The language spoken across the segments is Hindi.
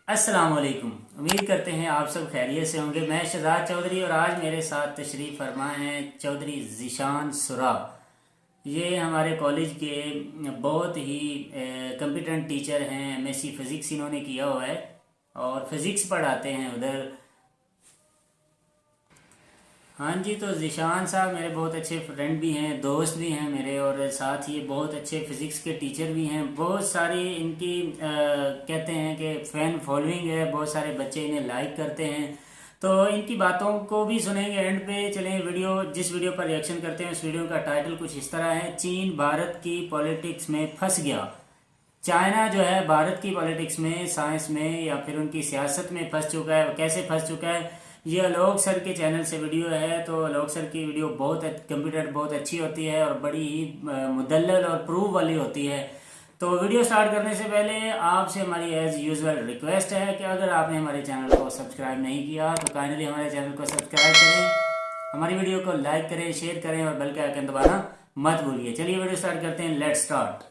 अस्सलाम वालेकुम। उम्मीद करते हैं आप सब खैरियत से होंगे। मैं शहजाद चौधरी और आज मेरे साथ तशरीफ़ फरमा हैं चौधरी ज़ीशान सुरा। ये हमारे कॉलेज के बहुत ही कंपिटेंट टीचर हैं। एमएससी फ़िज़िक्स इन्होंने किया हुआ है और फिज़िक्स पढ़ाते हैं उधर। हाँ जी, तो ज़ीशान साहब मेरे बहुत अच्छे फ्रेंड भी हैं, दोस्त भी हैं मेरे, और साथ ही बहुत अच्छे फिज़िक्स के टीचर भी हैं। बहुत सारी इनकी कहते हैं कि फ़ैन फॉलोइंग है, बहुत सारे बच्चे इन्हें लाइक करते हैं। तो इनकी बातों को भी सुनेंगे एंड पे। चलें, जिस वीडियो पर रिएक्शन करते हैं उस वीडियो का टाइटल कुछ इस तरह है, चीन भारत की पॉलिटिक्स में फंस गया। चाइना जो है भारत की पॉलिटिक्स में, साइंस में या फिर उनकी सियासत में फंस चुका है। कैसे फंस चुका है, ये आलोक सर के चैनल से वीडियो है। तो आलोक सर की वीडियो बहुत कंप्यूटर बहुत अच्छी होती है और बड़ी ही मुदल्लल और प्रूफ वाली होती है। तो वीडियो स्टार्ट करने से पहले आपसे हमारी एज यूजुअल रिक्वेस्ट है कि अगर आपने हमारे चैनल को सब्सक्राइब नहीं किया तो काइंडली हमारे चैनल को सब्सक्राइब करें, हमारी वीडियो को लाइक करें, शेयर करें और बेल का आइकन दबाना मत भूलिए। चलिए वीडियो स्टार्ट करते हैं, लेट्स स्टार्ट।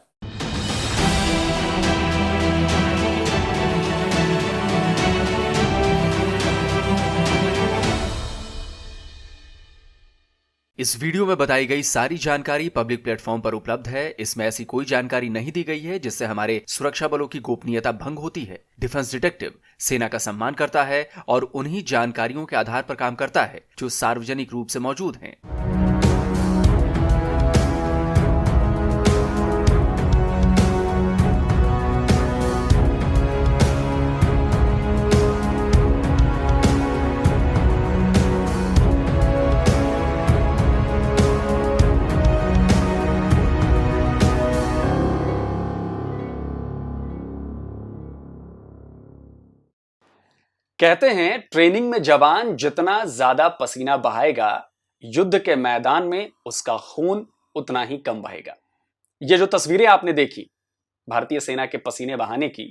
इस वीडियो में बताई गई सारी जानकारी पब्लिक प्लेटफॉर्म पर उपलब्ध है। इसमें ऐसी कोई जानकारी नहीं दी गई है जिससे हमारे सुरक्षा बलों की गोपनीयता भंग होती है। डिफेंस डिटेक्टिव सेना का सम्मान करता है और उन्हीं जानकारियों के आधार पर काम करता है जो सार्वजनिक रूप से मौजूद हैं। कहते हैं ट्रेनिंग में जवान जितना ज्यादा पसीना बहाएगा, युद्ध के मैदान में उसका खून उतना ही कम बहेगा। ये जो तस्वीरें आपने देखी भारतीय सेना के पसीने बहाने की,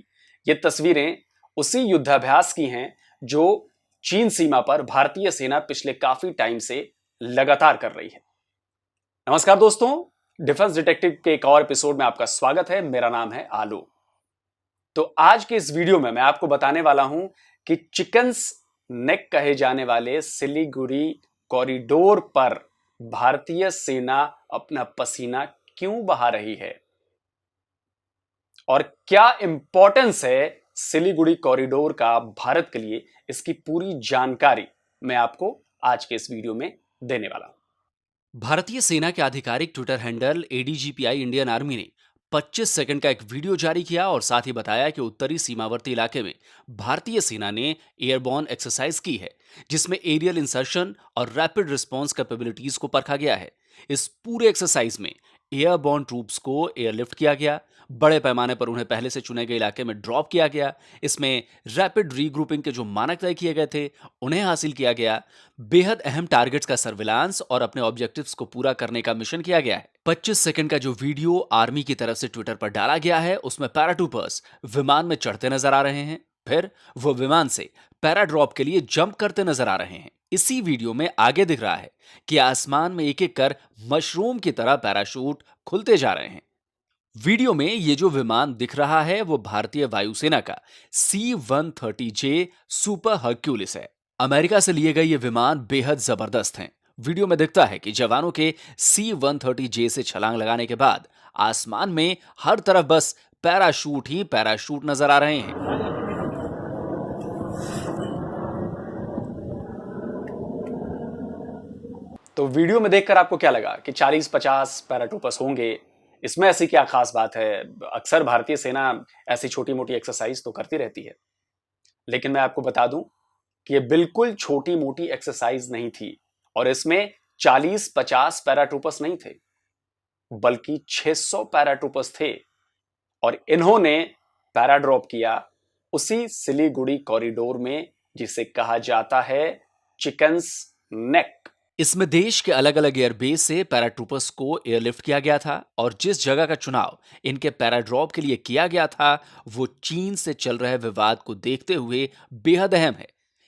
ये तस्वीरें उसी युद्धाभ्यास की हैं जो चीन सीमा पर भारतीय सेना पिछले काफी टाइम से लगातार कर रही है। नमस्कार दोस्तों, डिफेंस डिटेक्टिव के एक और एपिसोड में आपका स्वागत है। मेरा नाम है आलो। तो आज के इस वीडियो में मैं आपको बताने वाला हूं कि चिकन्स नेक कहे जाने वाले सिलीगुड़ी कॉरिडोर पर भारतीय सेना अपना पसीना क्यों बहा रही है और क्या इंपॉर्टेंस है सिलीगुड़ी कॉरिडोर का भारत के लिए। इसकी पूरी जानकारी मैं आपको आज के इस वीडियो में देने वाला हूं। भारतीय सेना के आधिकारिक ट्विटर हैंडल एडीजीपीआई इंडियन आर्मी ने 25 सेकंड का एक वीडियो जारी किया और साथ ही बताया कि उत्तरी सीमावर्ती इलाके में भारतीय सेना ने एयरबॉर्न एक्सरसाइज की है जिसमें एरियल इंसर्शन और रैपिड रिस्पांस कैपेबिलिटीज को परखा गया है। इस पूरे एक्सरसाइज में एयरबॉर्न ट्रूप्स को एयरलिफ्ट किया गया, बड़े पैमाने पर उन्हें पहले से चुने गए इलाके में ड्रॉप किया गया। इसमें रैपिड रीग्रुपिंग के जो मानक तय किए गए थे उन्हें हासिल किया गया। बेहद अहम टारगेट्स का सर्विलांस और अपने ऑब्जेक्टिव्स को पूरा करने का मिशन किया गया है। 25 सेकंड का जो वीडियो आर्मी की तरफ से ट्विटर पर डाला गया है उसमें पैराट्रूपर्स विमान में चढ़ते नजर आ रहे हैं, फिर वो विमान से पैराड्रॉप के लिए जंप करते नजर आ रहे हैं। इसी वीडियो में आगे दिख रहा है कि आसमान में एक एक कर मशरूम की तरह पैराशूट खुलते जा रहे हैं। वीडियो में ये जो विमान दिख रहा है वो भारतीय वायुसेना का C-130J सुपर हर्क्यूलिस है। अमेरिका से लिए गए ये विमान बेहद जबरदस्त हैं। वीडियो में दिखता है कि जवानों के C-130J से छलांग लगाने के बाद आसमान में हर तरफ बस पैराशूट ही पैराशूट नजर आ रहे हैं। तो वीडियो में देखकर आपको क्या लगा कि 40-50 पैराट्रूपर्स होंगे, इसमें ऐसी क्या खास बात है। अक्सर भारतीय सेना ऐसी छोटी मोटी एक्सरसाइज तो करती रहती है, लेकिन मैं आपको बता दूं कि ये बिल्कुल छोटी मोटी एक्सरसाइज नहीं थी और इसमें 40-50 पैराट्रूपर्स नहीं थे बल्कि 600 पैराट्रूपर्स थे और इन्होंने पैराड्रॉप किया उसी सिलीगुड़ी कॉरिडोर में जिसे कहा जाता है चिकन्स नेक। इसमें देश के अलग अलग एयरबेस से पैराट्रूपर्स को एयरलिफ्ट किया गया था और जिस जगह का चुनाव इनके पैराड्रॉप के लिए किया गया था वो चीन से चल रहे विवाद को देखते हुए बेहद अहम है।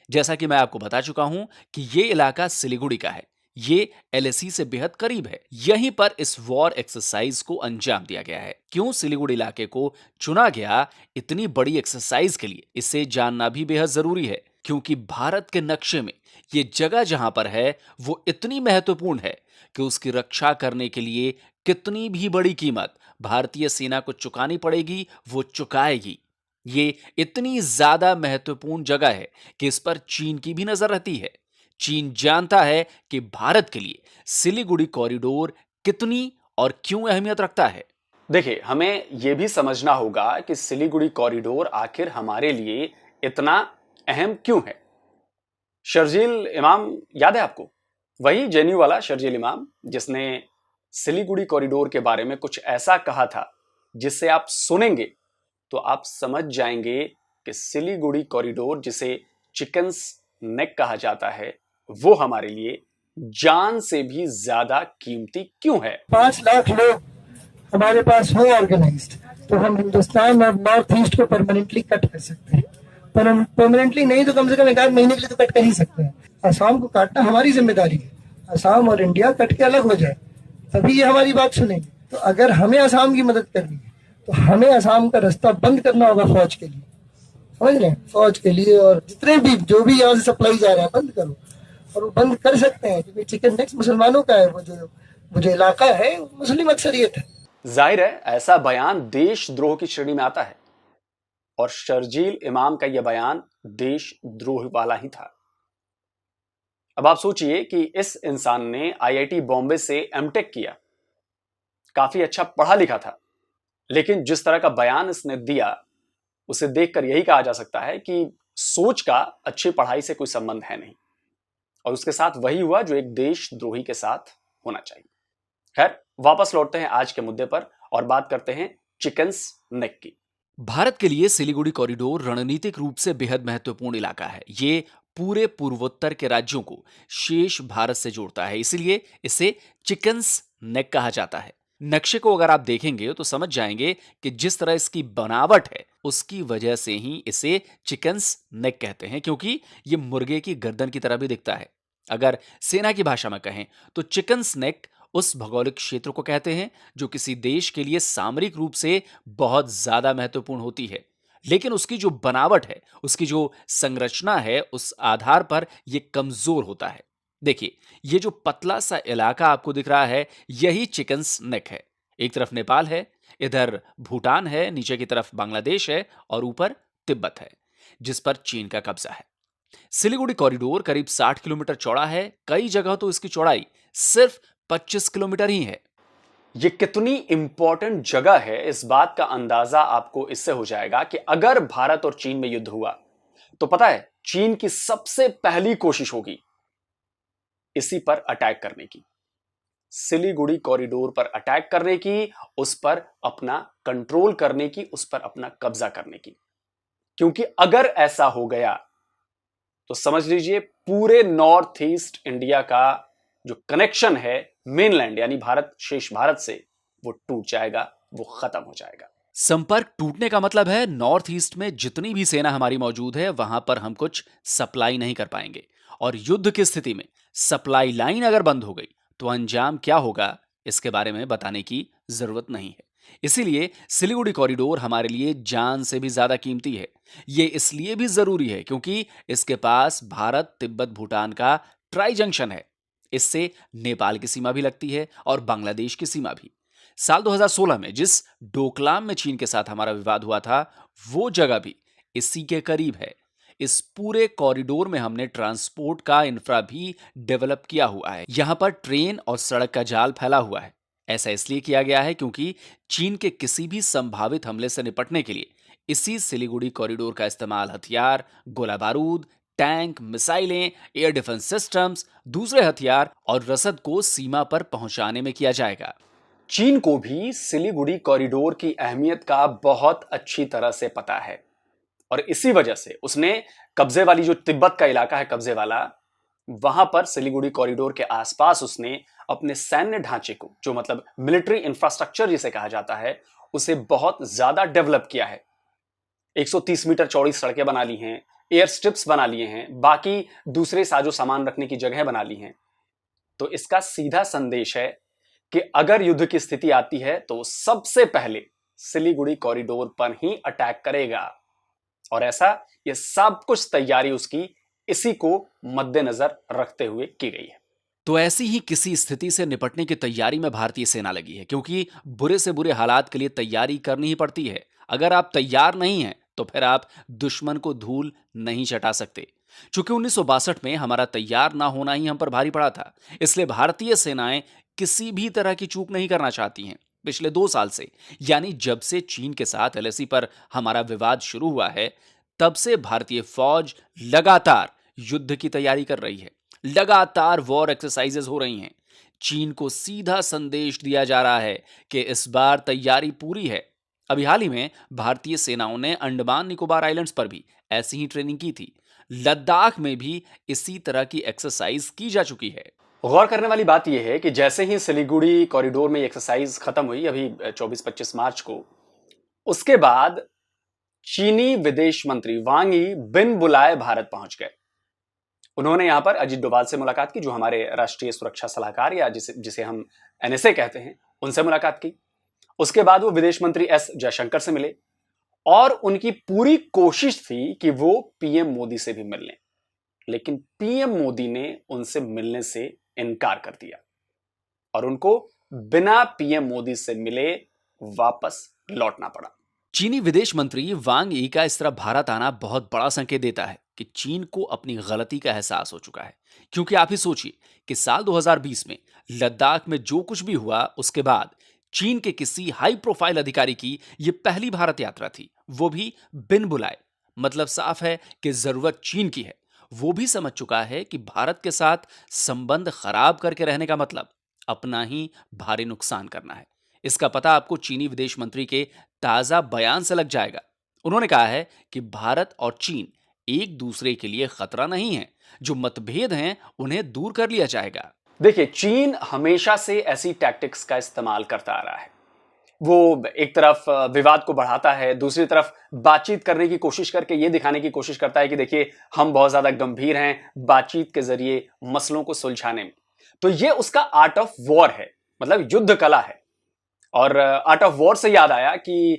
जैसा कि मैं आपको बता चुका हूं कि ये इलाका सिलीगुड़ी का है। ये LAC से बेहद करीब है। यहीं पर इस वॉर एक्सरसाइज को अंजाम दिया गया है। क्यों सिलीगुड़ी इलाके को चुना गया इतनी बड़ी एक्सरसाइज के लिए, इसे जानना भी बेहद जरूरी है, क्योंकि भारत के नक्शे में ये जगह जहां पर है वो इतनी महत्वपूर्ण है कि उसकी रक्षा करने के लिए कितनी भी बड़ी कीमत भारतीय सेना को चुकानी पड़ेगी, वो चुकाएगी। ये इतनी ज्यादा महत्वपूर्ण जगह है कि इस पर चीन की भी नजर रहती है। चीन जानता है कि भारत के लिए सिलीगुड़ी कॉरिडोर कितनी और क्यों अहमियत रखता है। देखिए, हमें यह भी समझना होगा कि सिलीगुड़ी कॉरिडोर आखिर हमारे लिए इतना अहम क्यों है। शर्जील इमाम याद है आपको? वही जेएनयू वाला शर्जील इमाम जिसने सिलीगुड़ी कॉरिडोर के बारे में कुछ ऐसा कहा था जिससे आप सुनेंगे तो आप समझ जाएंगे कि सिलीगुड़ी कॉरिडोर, जिसे चिकन्स नेक कहा जाता है, वो हमारे लिए जान से भी ज्यादा कीमती क्यों है। 5 लाख लोग हमारे पास हो ऑर्गेनाइज्ड, तो हम हिंदुस्तान और नॉर्थ ईस्ट को परमानेंटली कट कर सकते हैं। पर परमानेंटली नहीं तो कम से कम 1 महीने के लिए तो कट कर ही सकते हैं। असम को काटना हमारी जिम्मेदारी है। असम और इंडिया कट के अलग हो जाए, तभी ये हमारी बात सुनेंगे। तो अगर हमें असम की मदद करनी है तो हमें असम का रास्ता बंद करना होगा फौज के लिए, समझ रहे हैं? फौज के लिए और जितने भी जो भी यहाँ से सप्लाई जा रहा है बंद करो। और वो बंद कर सकते हैं क्योंकि चिकन नेक्स्ट मुसलमानों का है। वो जो इलाका है मुस्लिम अक्सरियत है। जाहिर है ऐसा बयान देशद्रोह की श्रेणी में आता है और शर्जील इमाम का यह बयान देशद्रोह वाला ही था। अब आप सोचिए कि इस इंसान ने IIT बॉम्बे से एमटेक किया, काफी अच्छा पढ़ा लिखा था, लेकिन जिस तरह का बयान इसने दिया उसे देखकर यही कहा जा सकता है कि सोच का अच्छी पढ़ाई से कोई संबंध है नहीं, और उसके साथ वही हुआ जो एक देशद्रोही के साथ होना चाहिए। खैर, वापस लौटते हैं आज के मुद्दे पर और बात करते हैं चिकन्स नेक की। भारत के लिए सिलीगुड़ी कॉरिडोर रणनीतिक रूप से बेहद महत्वपूर्ण इलाका है। ये पूरे पूर्वोत्तर के राज्यों को शेष भारत से जोड़ता है, इसलिए इसे चिकन्स नेक कहा जाता है। नक्शे को अगर आप देखेंगे तो समझ जाएंगे कि जिस तरह इसकी बनावट है उसकी वजह से ही इसे चिकन्स नेक कहते हैं, क्योंकि ये मुर्गे की गर्दन की तरह भी दिखता है। अगर सेना की भाषा में कहें तो चिकन्स नेक उस भौगोलिक क्षेत्र को कहते हैं जो किसी देश के लिए सामरिक रूप से बहुत ज्यादा महत्वपूर्ण होती है, लेकिन उसकी जो बनावट है, उसकी जो संरचना है, उस आधार पर यह कमजोर होता है। देखिए, ये जो पतला सा इलाका आपको दिख रहा है यही चिकन्स नेक है। एक तरफ नेपाल है, इधर भूटान है, नीचे की तरफ बांग्लादेश है और ऊपर तिब्बत है जिस पर चीन का कब्जा है। सिलीगुड़ी कॉरिडोर करीब 60 किलोमीटर चौड़ा है। कई जगह तो इसकी चौड़ाई सिर्फ 25 किलोमीटर ही है। ये कितनी इंपॉर्टेंट जगह है, इस बात का अंदाजा आपको इससे हो जाएगा कि अगर भारत और चीन में युद्ध हुआ तो पता है चीन की सबसे पहली कोशिश होगी इसी पर अटैक करने की, सिलीगुड़ी कॉरिडोर पर अटैक करने की, उस पर अपना कंट्रोल करने की, उस पर अपना कब्जा करने की। क्योंकि अगर ऐसा हो गया तो समझ लीजिए पूरे नॉर्थ ईस्ट इंडिया का जो कनेक्शन है मेनलैंड यानी भारत, शेष भारत से, वो टूट जाएगा, वो खत्म हो जाएगा। संपर्क टूटने का मतलब है नॉर्थ ईस्ट में जितनी भी सेना हमारी मौजूद है वहां पर हम कुछ सप्लाई नहीं कर पाएंगे, और युद्ध की स्थिति में सप्लाई लाइन अगर बंद हो गई तो अंजाम क्या होगा इसके बारे में बताने की जरूरत नहीं है। इसीलिए सिलीगुड़ी कॉरिडोर हमारे लिए जान से भी ज्यादा कीमती है। यह इसलिए भी जरूरी है क्योंकि इसके पास भारत तिब्बत भूटान का ट्राई जंक्शन है। इससे नेपाल की सीमा भी लगती है और बांग्लादेश की सीमा भी। साल 2016 में जिस डोकलाम में चीन के साथ हमारा विवाद हुआ था वो जगह भी इसी के करीब है। इस पूरे कॉरिडोर में हमने ट्रांसपोर्ट का इंफ्रा भी डेवलप किया हुआ है। यहां पर ट्रेन और सड़क का जाल फैला हुआ है। ऐसा इसलिए किया गया है क्योंकि चीन के किसी भी संभावित हमले से निपटने के लिए इसी सिलीगुड़ी कॉरिडोर का इस्तेमाल हथियार, गोला बारूद, टैंक, मिसाइलें, एयर डिफेंस सिस्टम्स, दूसरे हथियार और रसद को सीमा पर पहुंचाने में किया जाएगा। चीन को भी सिलीगुड़ी कॉरिडोर की अहमियत का बहुत अच्छी तरह से पता है और इसी वजह से उसने कब्जे वाली जो तिब्बत का इलाका है, कब्जे वाला, वहां पर सिलीगुड़ी कॉरिडोर के आसपास उसने अपने सैन्य ढांचे को, जो मतलब मिलिट्री इंफ्रास्ट्रक्चर जिसे कहा जाता है, उसे बहुत ज्यादा डेवलप किया है। 130 मीटर चौड़ी सड़कें बना ली हैं, एयर स्ट्रिप्स बना लिए हैं, बाकी दूसरे साजो सामान रखने की जगह बना ली हैं, तो इसका सीधा संदेश है कि अगर युद्ध की स्थिति आती है तो सबसे पहले सिलीगुड़ी कॉरिडोर पर ही अटैक करेगा। और ऐसा ये सब कुछ तैयारी उसकी इसी को मद्देनजर रखते हुए की गई है। तो ऐसी ही किसी स्थिति से निपटने की तैयारी में भारतीय सेना लगी है, क्योंकि बुरे से बुरे हालात के लिए तैयारी करनी ही पड़ती है। अगर आप तैयार नहीं हैं तो फिर आप दुश्मन को धूल नहीं चटा सकते। चूंकि 1962 में हमारा तैयार ना होना ही हम पर भारी पड़ा था, इसलिए भारतीय सेनाएं किसी भी तरह की चूक नहीं करना चाहती हैं। पिछले 2 साल से, यानी जब से चीन के साथ एलएसी पर हमारा विवाद शुरू हुआ है, तब से भारतीय फौज लगातार युद्ध की तैयारी कर रही है। लगातार वॉर एक्सरसाइजेज हो रही हैं। चीन को सीधा संदेश दिया जा रहा है कि इस बार तैयारी पूरी है। अभी हाल ही में भारतीय सेनाओं ने अंडमान निकोबार आइलैंड्स पर भी ऐसी ही ट्रेनिंग की थी। लद्दाख में भी इसी तरह की एक्सरसाइज की जा चुकी है। गौर करने वाली बात यह है कि जैसे ही सिलीगुड़ी कॉरिडोर में एक्सरसाइज खत्म हुई अभी 24-25 मार्च को, उसके बाद चीनी विदेश मंत्री वांग यी बिन बुलाए भारत पहुंच गए। उन्होंने यहां पर अजीत डोभाल से मुलाकात की, जो हमारे राष्ट्रीय सुरक्षा सलाहकार या जिसे हम एनएसए कहते हैं, उनसे मुलाकात की। उसके बाद वो विदेश मंत्री एस जयशंकर से मिले और उनकी पूरी कोशिश थी कि वो पीएम मोदी से भी मिल लें, लेकिन पीएम मोदी ने उनसे मिलने से इनकार कर दिया और उनको बिना पीएम मोदी से मिले वापस लौटना पड़ा। चीनी विदेश मंत्री वांग यी का इस तरह भारत आना बहुत बड़ा संकेत देता है कि चीन को अपनी गलती का एहसास हो चुका है। क्योंकि आप ही सोचिए कि साल 2020 में लद्दाख में जो कुछ भी हुआ, उसके बाद चीन के किसी हाई प्रोफाइल अधिकारी की यह पहली भारत यात्रा थी, वो भी बिन बुलाए। मतलब साफ है कि जरूरत चीन की है। वो भी समझ चुका है कि भारत के साथ संबंध खराब करके रहने का मतलब अपना ही भारी नुकसान करना है। इसका पता आपको चीनी विदेश मंत्री के ताजा बयान से लग जाएगा। उन्होंने कहा है कि भारत और चीन एक दूसरे के लिए खतरा नहीं है, जो मतभेद हैं उन्हें दूर कर लिया जाएगा। देखिए, चीन हमेशा से ऐसी टैक्टिक्स का इस्तेमाल करता आ रहा है। वो एक तरफ विवाद को बढ़ाता है, दूसरी तरफ बातचीत करने की कोशिश करके ये दिखाने की कोशिश करता है कि देखिए हम बहुत ज्यादा गंभीर हैं बातचीत के जरिए मसलों को सुलझाने में। तो ये उसका आर्ट ऑफ वॉर है, मतलब युद्ध कला है। और आर्ट ऑफ वॉर से याद आया कि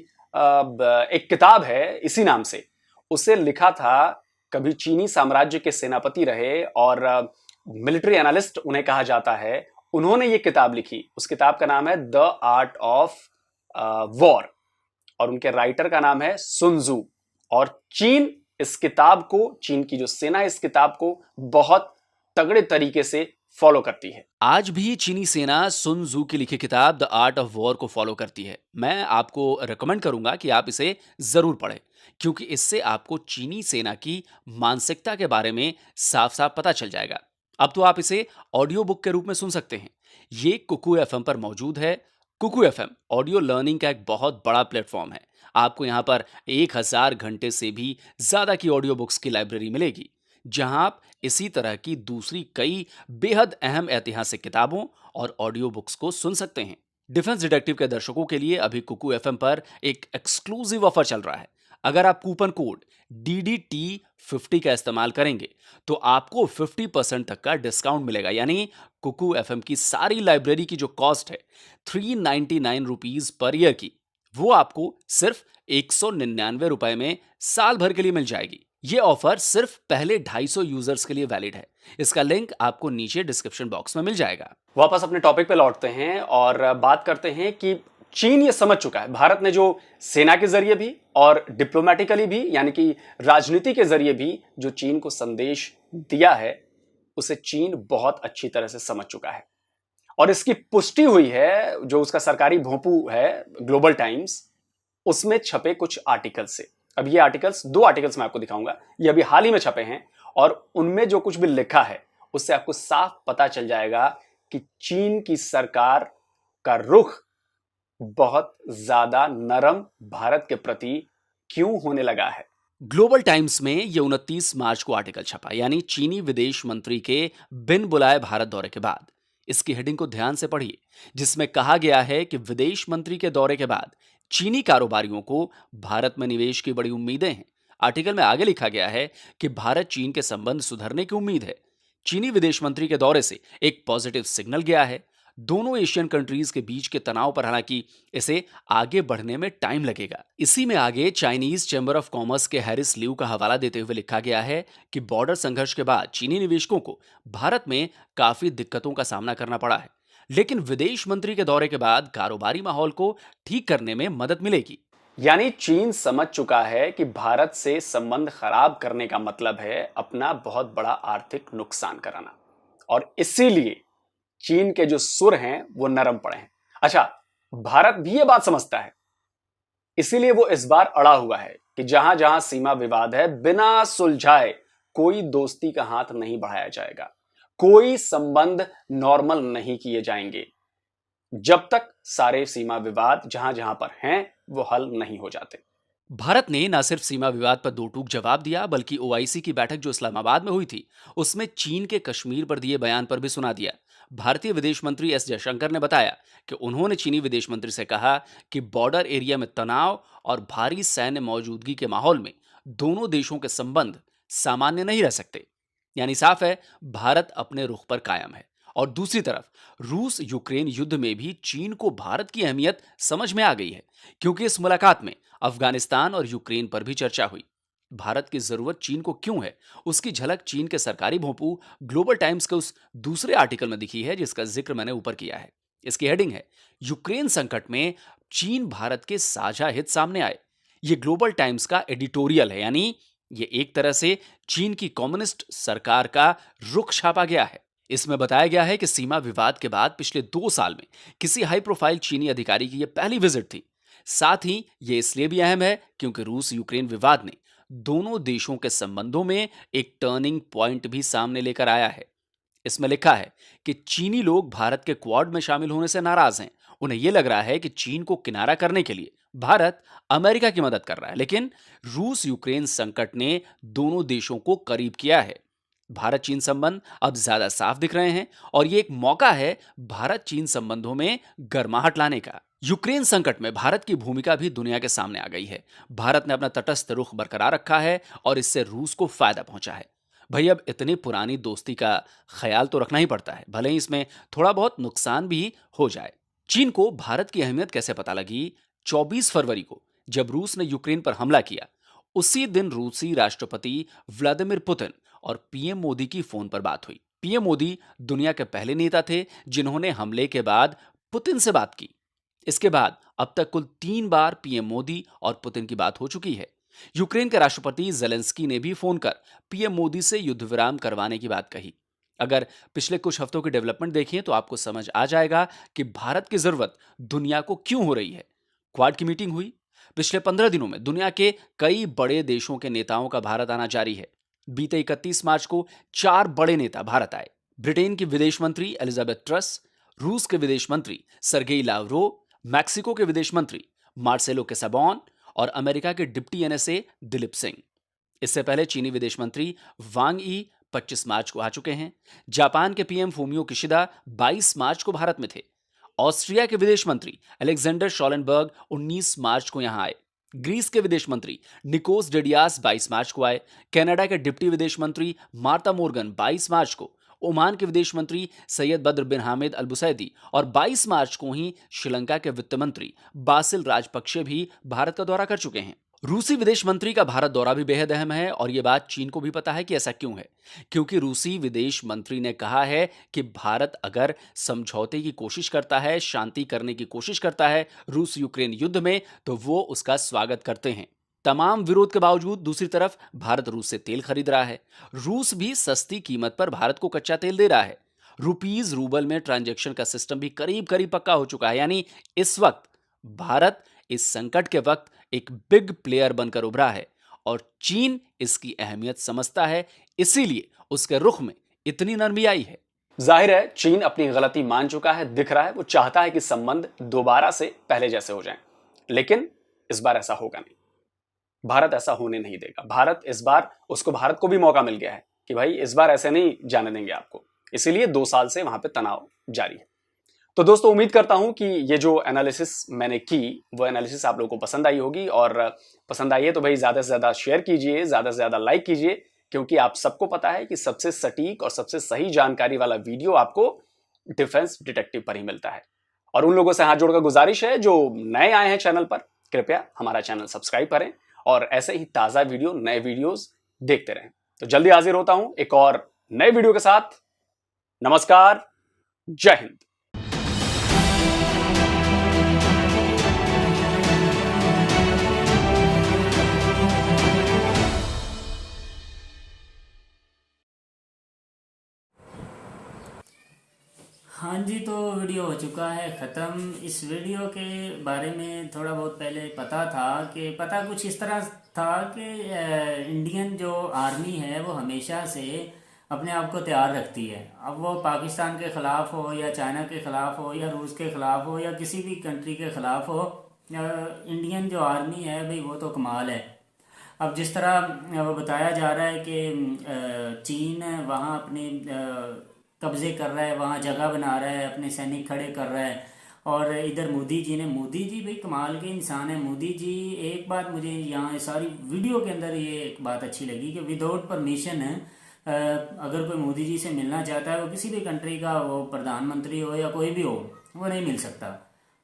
एक किताब है इसी नाम से, उसे लिखा था कभी चीनी साम्राज्य के सेनापति रहे और मिलिट्री एनालिस्ट उन्हें कहा जाता है। उन्होंने ये किताब लिखी, उस किताब का नाम है द आर्ट ऑफ वॉर और उनके राइटर का नाम है सुन त्सू। और चीन इस किताब को, चीन की जो सेना है इस किताब को बहुत तगड़े तरीके से फॉलो करती है। आज भी चीनी सेना सुन त्सू की लिखी किताब द आर्ट ऑफ वॉर को फॉलो करती है। मैं आपको रेकमेंड करूंगा कि आप इसे जरूर पढ़ें, क्योंकि इससे आपको चीनी सेना की मानसिकता के बारे में साफ साफ पता चल जाएगा। अब तो आप इसे ऑडियो बुक के रूप में सुन सकते हैं। ये कुकू एफएम पर मौजूद है। कुकू एफएम ऑडियो लर्निंग का एक बहुत बड़ा प्लेटफॉर्म है। आपको यहाँ पर 1000 घंटे से भी ज्यादा की ऑडियो बुक्स की लाइब्रेरी मिलेगी, जहां आप इसी तरह की दूसरी कई बेहद अहम ऐतिहासिक किताबों और ऑडियो बुक्स को सुन सकते हैं। डिफेंस डिटेक्टिव के दर्शकों के लिए अभी कुकू एफएम पर एक एक्सक्लूसिव ऑफर चल रहा है। अगर आप कूपन कोड DDT50 का इस्तेमाल करेंगे तो आपको 50% तक का डिस्काउंट मिलेगा। यानी कुकू एफएम की सारी लाइब्रेरी की जो कॉस्ट है 399 रुपीज पर ईयर की, वो आपको सिर्फ 199 रुपए में साल भर के लिए मिल जाएगी। ये ऑफर सिर्फ पहले 250 यूजर्स के लिए वैलिड है। इसका लिंक आपको नीचे डिस्क्रिप्शन बॉक्स में मिल जाएगा। वापस अपने टॉपिक पे लौटते हैं और बात करते हैं कि चीन ये समझ चुका है, भारत ने जो सेना के जरिए भी और डिप्लोमेटिकली भी, यानी कि राजनीति के जरिए भी जो चीन को संदेश दिया है, उसे चीन बहुत अच्छी तरह से समझ चुका है। और इसकी पुष्टि हुई है जो उसका सरकारी भोंपू है ग्लोबल टाइम्स, उसमें छपे कुछ आर्टिकल से। अब ये आर्टिकल्स, 2 आर्टिकल्स मैं आपको दिखाऊंगा, ये अभी हाल ही में छपे हैं और उनमें जो कुछ भी लिखा है उससे आपको साफ पता चल जाएगा कि चीन की सरकार का रुख बहुत ज्यादा नरम भारत के प्रति क्यों होने लगा है। ग्लोबल टाइम्स में ये 29 मार्च को आर्टिकल छपा, यानी चीनी विदेश मंत्री के बिन बुलाए भारत दौरे के बाद। इसकी हेडिंग को ध्यान से पढ़िए, जिसमें कहा गया है कि विदेश मंत्री के दौरे के बाद चीनी कारोबारियों को भारत में निवेश की बड़ी उम्मीदें हैं। आर्टिकल में आगे लिखा गया है कि भारत चीन के संबंध सुधरने की उम्मीद है। चीनी विदेश मंत्री के दौरे से एक पॉजिटिव सिग्नल गया है। दोनों एशियन कंट्रीज के बीच के तनाव पर हालांकि इसे आगे बढ़ने में टाइम लगेगा। इसी में आगे चाइनीज चैम्बर ऑफ कॉमर्स के हैरिस लिऊ का हवाला देते हुए लिखा गया है कि बॉर्डर संघर्ष के बाद चीनी निवेशकों को भारत में काफी दिक्कतों का सामना करना पड़ा है, लेकिन विदेश मंत्री के दौरे के बाद कारोबारी माहौल को ठीक करने में मदद मिलेगी। यानी चीन समझ चुका है कि भारत से संबंध खराब करने का मतलब है अपना बहुत बड़ा आर्थिक नुकसान कराना, और इसीलिए चीन के जो सुर हैं वो नरम पड़े हैं। अच्छा, भारत भी ये बात समझता है, इसीलिए वो इस बार अड़ा हुआ है कि जहां जहां सीमा विवाद है, बिना सुलझाए कोई दोस्ती का हाथ नहीं बढ़ाया जाएगा, कोई संबंध नॉर्मल नहीं किए जाएंगे जब तक सारे सीमा विवाद जहां जहां पर हैं वो हल नहीं हो जाते। भारत ने न सिर्फ सीमा विवाद पर दो टूक जवाब दिया, बल्कि ओआईसी की बैठक जो इस्लामाबाद में हुई थी उसमें चीन के कश्मीर पर दिए बयान पर भी सुना दिया। भारतीय विदेश मंत्री एस जयशंकर ने बताया कि उन्होंने चीनी विदेश मंत्री से कहा कि बॉर्डर एरिया में तनाव और भारी सैन्य मौजूदगी के माहौल में दोनों देशों के संबंध सामान्य नहीं रह सकते। यानी साफ है, भारत अपने रुख पर कायम है। और दूसरी तरफ रूस यूक्रेन युद्ध में भी चीन को भारत की अहमियत समझ में आ गई है, क्योंकि इस मुलाकात में अफगानिस्तान और यूक्रेन पर भी चर्चा हुई। भारत की जरूरत चीन को क्यों है, उसकी झलक चीन के सरकारी भोंपू ग्लोबल टाइम्स के उस दूसरे आर्टिकल में दिखी है जिसका जिक्र मैंने ऊपर किया है। इसकी हेडिंग है, यूक्रेन संकट में चीन भारत के साझा हित सामने आए। ये ग्लोबल टाइम्स का एडिटोरियल है, यानी ये एक तरह से चीन की कम्युनिस्ट सरकार का रुख छापा गया है। इसमें बताया गया है कि सीमा विवाद के बाद पिछले 2 साल में किसी हाई प्रोफाइल चीनी अधिकारी की यह पहली विजिट थी। साथ ही ये इसलिए भी अहम है क्योंकि रूस यूक्रेन विवाद ने दोनों देशों के संबंधों में एक टर्निंग पॉइंट भी सामने लेकर आया है। इसमें लिखा है कि चीनी लोग भारत के क्वाड में शामिल होने से नाराज हैं। उन्हें यह लग रहा है कि चीन को किनारा करने के लिए भारत अमेरिका की मदद कर रहा है, लेकिन रूस यूक्रेन संकट ने दोनों देशों को करीब किया है। भारत चीन संबंध अब ज्यादा साफ दिख रहे हैं और यह एक मौका है भारत चीन संबंधों में गर्माहट लाने का। यूक्रेन संकट में भारत की भूमिका भी दुनिया के सामने आ गई है। भारत ने अपना तटस्थ रुख बरकरार रखा है और इससे रूस को फायदा पहुंचा है। भाई, अब इतनी पुरानी दोस्ती का ख्याल तो रखना ही पड़ता है, भले ही इसमें थोड़ा बहुत नुकसान भी हो जाए। चीन को भारत की अहमियत कैसे पता लगी? 24 फरवरी को जब रूस ने यूक्रेन पर हमला किया, उसी दिन रूसी राष्ट्रपति व्लादिमीर पुतिन और पीएम मोदी की फोन पर बात हुई। पीएम मोदी दुनिया के पहले नेता थे जिन्होंने हमले के बाद पुतिन से बात की। इसके बाद अब तक कुल 3 बार पीएम मोदी और पुतिन की बात हो चुकी है। यूक्रेन के राष्ट्रपति जेलेंस्की ने भी फोन कर पीएम मोदी से युद्ध विराम करवाने की बात कही। अगर पिछले कुछ हफ्तों की डेवलपमेंट देखें तो आपको समझ आ जाएगा कि भारत की जरूरत दुनिया को क्यों हो रही है। क्वाड की मीटिंग हुई। पिछले 15 दिनों में दुनिया के कई बड़े देशों के नेताओं का भारत आना जारी है। बीते 31 मार्च को 4 बड़े नेता भारत आए। ब्रिटेन की विदेश मंत्री एलिजाबेथ ट्रस, रूस के विदेश मंत्री सरगेई लावरोव, मैक्सिको के विदेश मंत्री मार्सेलो केसाबॉन और अमेरिका के डिप्टी एनएसए दिलीप सिंह। इससे पहले चीनी विदेश मंत्री वांग यी 25 मार्च को आ चुके हैं। जापान के पीएम फूमियो किशिदा 22 मार्च को भारत में थे। ऑस्ट्रिया के विदेश मंत्री अलेक्जेंडर शॉलेनबर्ग 19 मार्च को यहां आए। ग्रीस के विदेश मंत्री निकोस डेडियास 22 मार्च को आए। कनाडा के डिप्टी विदेश मंत्री मार्ता मोर्गन 22 मार्च को, ओमान के विदेश मंत्री सैयद बद्र बिन हामिद अल बुसैदी और 22 मार्च को ही श्रीलंका के वित्त मंत्री बासिल राजपक्षे भी भारत का दौरा कर चुके हैं। रूसी विदेश मंत्री का भारत दौरा भी बेहद अहम है और यह बात चीन को भी पता है कि ऐसा क्यों है, क्योंकि रूसी विदेश मंत्री ने कहा है कि भारत अगर समझौते की कोशिश करता है, शांति करने की कोशिश करता है रूस यूक्रेन युद्ध में, तो वो उसका स्वागत करते हैं। तमाम विरोध के बावजूद दूसरी तरफ भारत रूस से तेल खरीद रहा है। रूस भी सस्ती कीमत पर भारत को कच्चा तेल दे रहा है। रुपीज रूबल में ट्रांजैक्शन का सिस्टम भी करीब करीब पक्का हो चुका है। यानी इस वक्त भारत इस संकट के वक्त एक बिग प्लेयर बनकर उभरा है और चीन इसकी अहमियत समझता है, इसीलिए उसके रुख में इतनी नरमी आई है। जाहिर है चीन अपनी गलती मान चुका है, दिख रहा है, वो चाहता है कि संबंध दोबारा से पहले जैसे हो जाएं, लेकिन इस बार ऐसा होगा नहीं। भारत ऐसा होने नहीं देगा। भारत को भी मौका मिल गया है कि भाई इस बार ऐसे नहीं जाने देंगे आपको, इसीलिए 2 साल से वहां पे तनाव जारी है। तो दोस्तों, उम्मीद करता हूं कि ये जो एनालिसिस मैंने की वो एनालिसिस आप लोगों को पसंद आई होगी, और पसंद आई है तो भाई ज्यादा से ज्यादा शेयर कीजिए, ज्यादा से ज्यादा लाइक कीजिए, क्योंकि आप सबको पता है कि सबसे सटीक और सबसे सही जानकारी वाला वीडियो आपको डिफेंस डिटेक्टिव पर ही मिलता है। और उन लोगों से हाथ जोड़कर गुजारिश है जो नए आए हैं चैनल पर, कृपया हमारा चैनल सब्सक्राइब करें और ऐसे ही ताज़ा वीडियो, नए वीडियोस देखते रहें। तो जल्दी हाजिर होता हूं एक और नए वीडियो के साथ। नमस्कार, जय हिंद। हाँ जी, तो वीडियो हो चुका है ख़त्म। इस वीडियो के बारे में थोड़ा बहुत पहले पता था कि पता कुछ इस तरह था कि इंडियन जो आर्मी है वो हमेशा से अपने आप को तैयार रखती है। अब वो पाकिस्तान के ख़िलाफ़ हो या चाइना के ख़िलाफ़ हो या रूस के ख़िलाफ़ हो या किसी भी कंट्री के ख़िलाफ़ हो, इंडियन जो आर्मी है भाई वो तो कमाल है। अब जिस तरह वो बताया जा रहा है कि चीन वहाँ अपने कब्ज़े कर रहा है, वहाँ जगह बना रहा है, अपने सैनिक खड़े कर रहा है। और इधर मोदी जी भाई कमाल के इंसान है। मोदी जी, एक बात मुझे यहाँ सारी वीडियो के अंदर ये एक बात अच्छी लगी कि विदाउट परमिशन अगर कोई मोदी जी से मिलना चाहता है, वो किसी भी कंट्री का, वो प्रधानमंत्री हो या कोई भी हो, वो नहीं मिल सकता।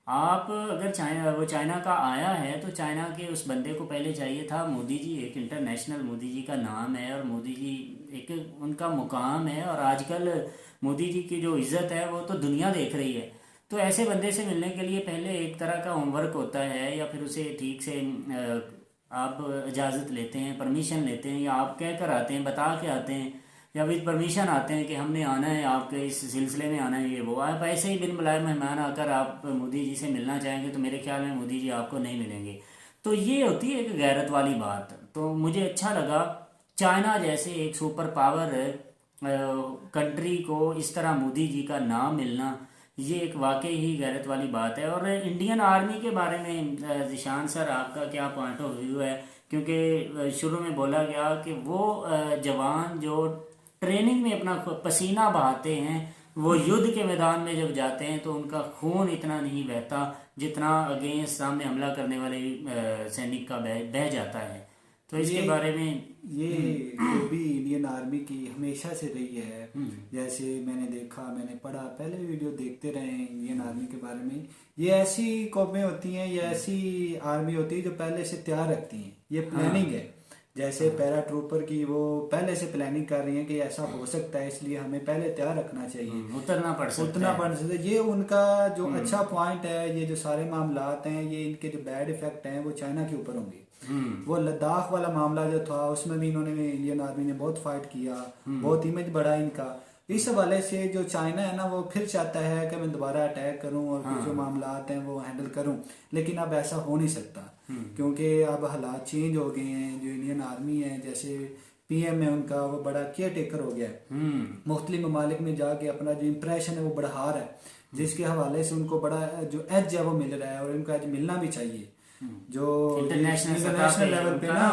आप अगर चाइना का आया है तो चाइना के उस बंदे को पहले चाहिए था, मोदी जी एक इंटरनेशनल, मोदी जी का नाम है और मोदी जी एक उनका मुकाम है और आजकल मोदी जी की जो इज़्ज़त है वो तो दुनिया देख रही है। तो ऐसे बंदे से मिलने के लिए पहले एक तरह का होमवर्क होता है या फिर उसे ठीक से आप इजाज़त लेते हैं, परमिशन लेते हैं, या आप कह कर आते हैं, बता के आते हैं, या विद परमिशन आते हैं कि हमने आना है, आपके इस सिलसिले में आना है, ये वो। आप ऐसे ही बिन बुलाए मेहमान आकर आप मोदी जी से मिलना चाहेंगे तो मेरे ख्याल में मोदी जी आपको नहीं मिलेंगे। तो ये होती है एक गैरत वाली बात। तो मुझे अच्छा लगा चाइना जैसे एक सुपर पावर कंट्री को इस तरह मोदी जी का नाम मिलना, ये एक वाकई ही गैरत वाली बात है। और इंडियन आर्मी के बारे में जिशान सर आपका क्या पॉइंट ऑफ व्यू है? क्योंकि शुरू में बोला गया कि वो जवान जो ट्रेनिंग में अपना पसीना बहाते हैं, वो युद्ध के मैदान में जब जाते हैं तो उनका खून इतना नहीं बहता जितना अगेंस्ट सामने हमला करने वाले सैनिक का बह जाता है। तो इसके बारे में ये जो भी इंडियन आर्मी की हमेशा से रही है, जैसे मैंने देखा, मैंने पढ़ा, पहले वीडियो देखते रहे हैं इंडियन आर्मी के बारे में, ये ऐसी कौमें होती हैं, ये ऐसी आर्मी होती है जो पहले से तैयार रखती हैं। ये प्लानिंग है, जैसे पैरा ट्रूपर की वो पहले से प्लानिंग कर रही है कि ऐसा हो सकता है, इसलिए हमें पहले तैयार रखना चाहिए, उतरना पड़ सकता है। ये उनका जो अच्छा पॉइंट है। ये जो सारे मामलात हैं, ये इनके जो बैड इफेक्ट हैं वो चाइना के ऊपर होंगे। वो लद्दाख वाला मामला जो था उसमें भी इन्होंने, इंडियन आर्मी ने बहुत फाइट किया, बहुत इमेज बढ़ा इनका। इस हवाले से जो चाइना है ना, वो फिर चाहता है कि मैं दोबारा अटैक करूं और जो मामलात हैं वो हैंडल करूं, लेकिन अब ऐसा हो नहीं सकता क्योंकि अब हालात चेंज हो गए हैं। जो इंडियन आर्मी है, जैसे पीएम है उनका, वो बड़ा केयर टेकर हो गया है, मुख्तलिफ ममालिक में जाके अपना जो इम्प्रेशन है वो बढ़ा रहा है, जिसके हवाले से उनको बड़ा जो एज है वो मिल रहा है और उनको एज मिलना भी चाहिए। जो इंटरनेशनल लेवल पे ना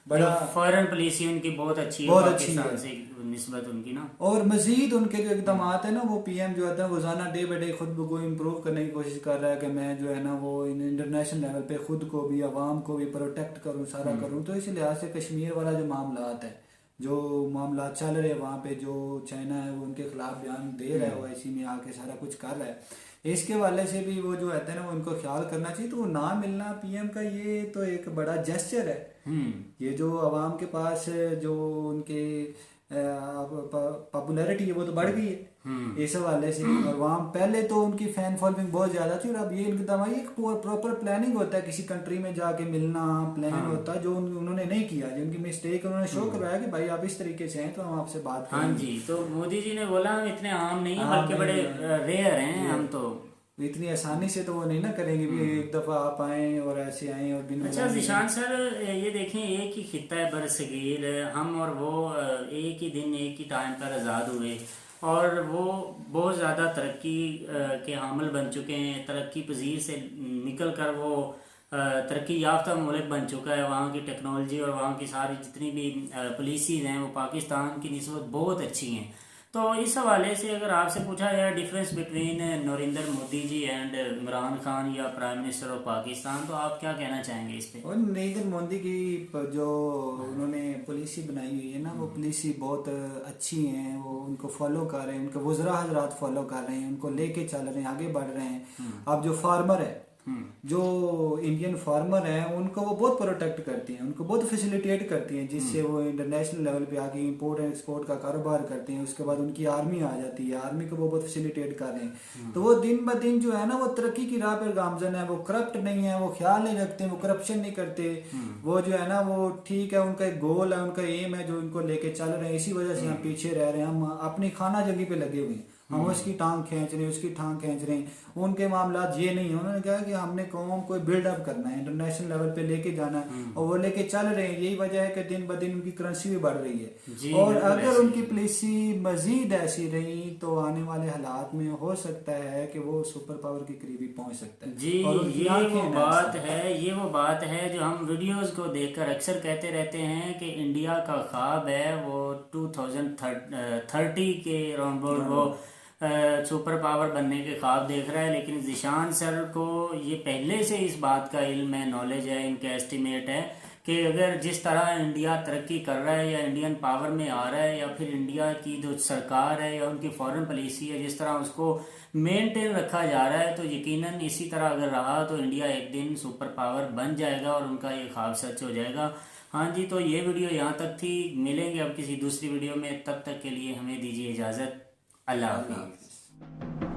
बड़ा फॉरेन पॉलिसी उनकी बहुत अच्छी है, पाकिस्तान से निस्बत उनकी ना। और मजीद उनके जो इकदाम है ना, वो पीएम जो है रोजाना डे बाई डे खुद को इम्प्रूव करने की कोशिश कर रहा है कि मैं जो है ना वो इंटरनेशनल लेवल पे खुद को भी, आवाम को भी प्रोटेक्ट करूं, सारा करूं। तो इस लिहाज से कश्मीर वाला जो मामला है, जो मामला चल रहे हैं वहाँ पे, जो चाइना है वो उनके खिलाफ बयान दे रहा है, वो ऐसी में आके सारा कुछ कर रहा है, इसके वाले से भी वो जो है ना वो उनको ख्याल करना चाहिए। तो वो ना मिलना पीएम का, ये तो एक बड़ा जेस्चर है। ये जो अवाम के पास जो उनके पॉपुलैरिटी है वो तो बढ़ गई है इस हवाले से। और वहाँ पहले तो उनकी फैन फॉलोइंग बहुत ज्यादा थी, और अब ये इनकी दवाई एक प्रॉपर प्लानिंग होता है, किसी कंट्री में जाके मिलना प्लान होता है, जो उन्होंने नहीं किया, जो उनकी मिस्टेक उन्होंने शो करवाया कि भाई आप इस तरीके से हैं तो हम आपसे बात करेंगे। हाँ जी, तो मोदी जी ने बोला हम इतने आम नहीं है, बल्कि बड़े रेयर हैं हम, तो इतनी आसानी से तो वो नहीं ना करेंगे भी एक दफा आप आए और ऐसे आए और बिन। अच्छा जिशान सर, ये देखें एक ही खिता है बरसगीर, हम और वो एक ही दिन एक ही टाइम पर आज़ाद हुए और वो बहुत ज़्यादा तरक्की के हामिल बन चुके हैं, तरक्की पजीर से निकल कर वो तरक्की याफ्ता मुल्क बन चुका है। वहाँ की टेक्नोलॉजी और वहाँ की सारी जितनी भी पॉलिसीज़ हैं वो पाकिस्तान की निस्बत बहुत अच्छी हैं। तो इस हवाले से अगर आपसे पूछा जाए difference between Narendra Modi ji and Imran Khan या प्राइम मिनिस्टर ऑफ पाकिस्तान, तो आप क्या कहना चाहेंगे इस पे? और नरेंद्र मोदी की जो उन्होंने पॉलिसी बनाई हुई है ना, वो पॉलिसी बहुत अच्छी है। वो उनको फॉलो कर रहे हैं, उनके वज़रा हजरात फॉलो कर रहे हैं, उनको लेके चल रहे हैं, आगे बढ़ रहे हैं। अब जो फार्मर है, जो इंडियन फार्मर है, उनको वो बहुत प्रोटेक्ट करती हैं, उनको बहुत फैसिलिटेट करती हैं, जिससे वो इंटरनेशनल लेवल पे आके इंपोर्ट एंड एक्सपोर्ट का कारोबार करते हैं। उसके बाद उनकी आर्मी आ जाती है, आर्मी को वो बहुत फैसिलिटेट कर रहे हैं। तो वो दिन ब दिन जो है ना, वो तरक्की की राह पर गामजन है। वो करप्ट नहीं है, वो ख्याल नहीं रखते, वो करप्शन नहीं करते। वो जो है ना, वो ठीक है, उनका एक गोल है, उनका एम है जो इनको लेके चल रहे हैं। इसी वजह से हम पीछे रह रहे हैं, हम अपनी खाना जगह पे लगे हुए हैं, हम उसकी टांग खींच रहे हैं, उसकी टांग खींच रहे हैं। उनके मामला ये नहीं है। उन्होंने कहा कि हमने कौम को बिल्डअप करना है, इंटरनेशनल लेवल पे लेके जाना है, और वो लेके चल रहे हैं। यही वजह है कि दिन ब दिन उनकी करेंसी भी बढ़ रही है। और अगर उनकी पॉलिसी मजीद ऐसी रही तो आने वाले हालात में हो सकता है कि वो सुपर पावर के करीब ही पहुंच सकता है। जी, और उनकी ये आंखें वो हैं बात ऐसी। है, ये वो बात है जो हम वीडियोस को देखकर अक्सर कहते रहते हैं कि इंडिया का ख्वाब है वो 2030 के अराउंड वो सुपर पावर बनने के ख्वाब देख रहा है। लेकिन ज़ीशान सर को ये पहले से इस बात का इल्म है, नॉलेज है, इनका एस्टिमेट है कि अगर जिस तरह इंडिया तरक्की कर रहा है या इंडियन पावर में आ रहा है, या फिर इंडिया की जो सरकार है या उनकी फॉरेन पॉलिसी है, जिस तरह उसको मेंटेन रखा जा रहा है, तो यकीनन इसी तरह अगर रहा तो इंडिया एक दिन सुपर पावर बन जाएगा और उनका ये ख्वाब सच हो जाएगा। हाँ जी, तो ये वीडियो यहाँ तक थी। मिलेंगे अब किसी दूसरी वीडियो में, तब तक के लिए हमें दीजिए इजाज़त। अल्लाह हाफिज़।